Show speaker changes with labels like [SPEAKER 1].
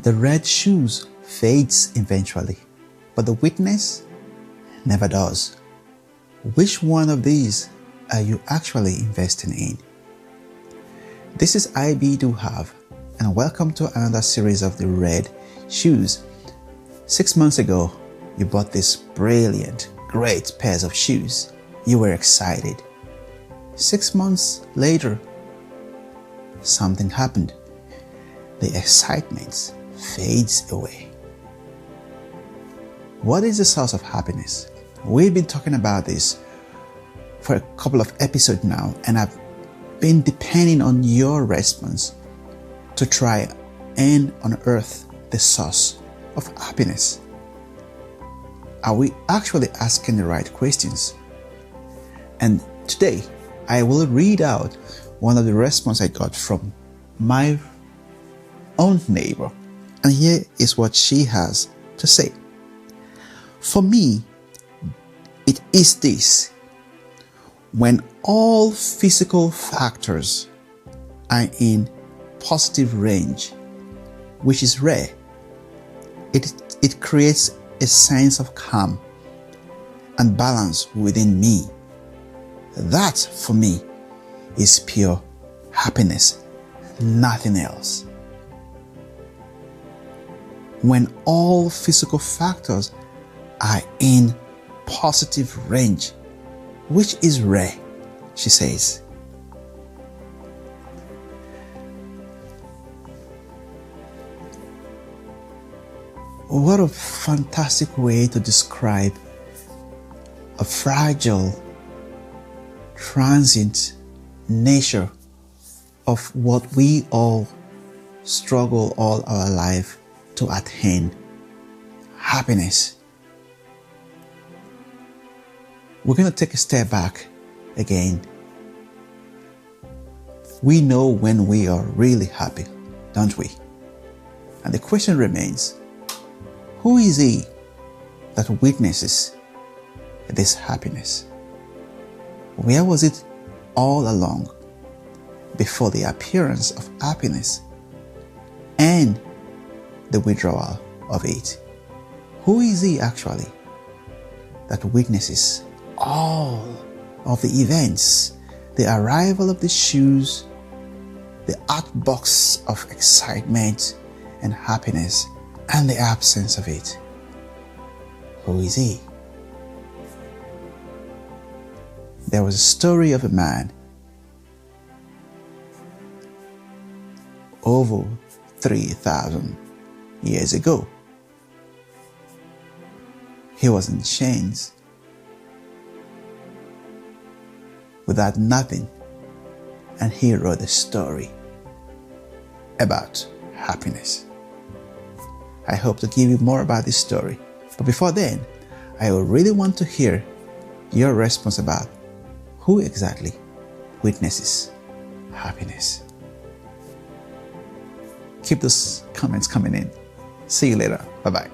[SPEAKER 1] The red shoes fades eventually, but the witness never does. Which one of these are you actually investing in? This is IB Do Have, and welcome to another series of the red shoes. 6 months ago, you bought these brilliant, great pairs of shoes. You were excited. 6 months later, something happened. The excitement fades away. What is the source of happiness? We've been talking about this for a couple of episodes now, and I've been depending on your response to try and unearth the source of happiness. Are we actually asking the right questions? And today, I will read out one of the responses I got from my own neighbor. And here is what she has to say. For me, it is this: when all physical factors are in positive range, which is rare, it creates a sense of calm and balance within me. That, for me, is pure happiness, nothing else. When all physical factors are in positive range, which is rare, she says. What a fantastic way to describe a fragile, transient nature of what we all struggle all our life to attain: happiness. We're going to take a step back again. We know when we are really happy, don't we? And the question remains, who is he that witnesses this happiness? Where was it all along before the appearance of happiness and the withdrawal of it? Who is he actually that witnesses all of the events, the arrival of the shoes, the outbursts of excitement and happiness, and the absence of it? Who is he? There was a story of a man over 3,000 years ago. He was in chains, without nothing, and he wrote a story about happiness. I hope to give you more about this story, but before then, I really want to hear your response about who exactly witnesses happiness. Keep those comments coming in. See you later. Bye-bye.